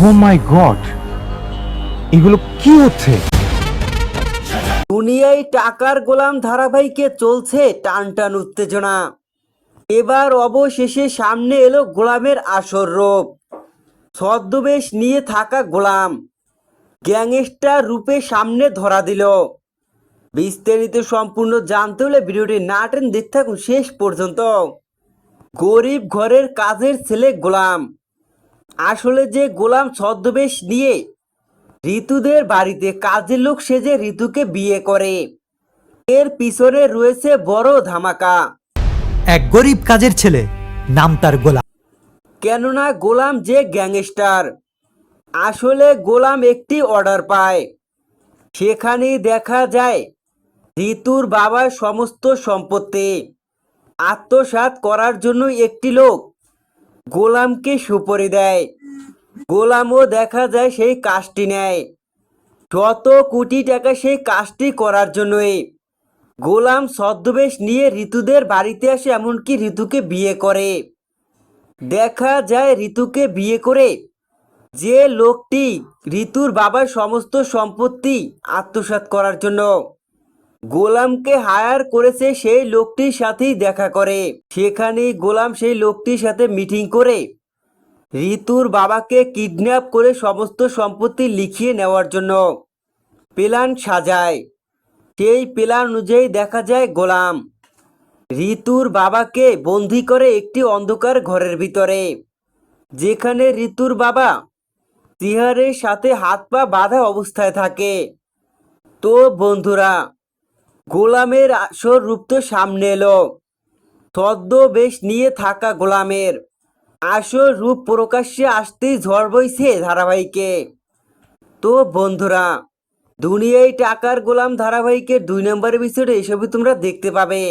ও মাই god, এগুলো কি হচ্ছে? দুনিয়ায় টাকার গোলাম ধারাবাহিকে চলছে টান টান উত্তেজনা। এবার অবশেষে সামনে এলো গোলামের আসল রূপ। ছদ্মবেশ নিয়ে থাকা গোলাম গ্যাংস্টার রূপে সামনে ধরা দিল। বিস্তারিত সম্পূর্ণ জানতে হলে ভিডিওটি না টেনে দেখতে থাকুন শেষ পর্যন্ত। গরিব ঘরের কাজের ছেলে গোলাম, আসলে যে গোলাম ছদ্মবেশ নিয়ে ঋতুদের বাড়িতে কাজের লোক সেজে ঋতুকে বিয়ে করে, এর পিছনে রয়েছে বড় ধামাকা। এক গরিব কাজের ছেলে, নাম তার গোলাম। কেননা গোলাম যে গ্যাংস্টার, আসলে গোলাম একটি অর্ডার পায়। সেখানেই দেখা যায় ঋতুর বাবার সমস্ত সম্পত্তি আত্মসাৎ করার জন্য একটি লোক গোলামকে সুপারি দেয়। গোলামও দেখা যায় সেই কাজটি নেয়। শত কোটি টাকা সেই কাজটি করার জন্যই গোলাম ছদ্মবেশ নিয়ে ঋতুদের বাড়িতে আসে, এমনকি ঋতুকে বিয়ে করে। দেখা যায় ঋতুকে বিয়ে করে যে লোকটি ঋতুর বাবার সমস্ত সম্পত্তি আত্মসাৎ করার জন্য গোলামকে হায়ার করেছে, সেই লোকটির সাথেই দেখা করে। সেখানেই গোলাম সেই লোকটির সাথে মিটিং করে ঋতুর বাবাকে কিডন্যাপ করে সমস্ত সম্পত্তি লিখিয়ে নেওয়ার জন্য প্ল্যান সাজায়। সেই প্ল্যান অনুযায়ী দেখা যায় গোলাম ঋতুর বাবাকে বন্দি করে একটি অন্ধকার ঘরের ভিতরে, যেখানে ঋতুর বাবা চেয়ারের সাথে হাত পা বাঁধা অবস্থায় থাকে। তো বন্ধুরা, গোলামের আসল রূপ তো সামনে এলো। ছদ্মবেশ নিয়ে থাকা গোলামের আসল রূপ প্রকাশ্যে আসতেই ঝড় বইছে ধারাবাহিকে। তো বন্ধুরা, দুনিয়ায় টাকার গোলাম ধারাবাহিকের 2 নম্বর এপিসোডে এসবই তোমরা দেখতে পাবে।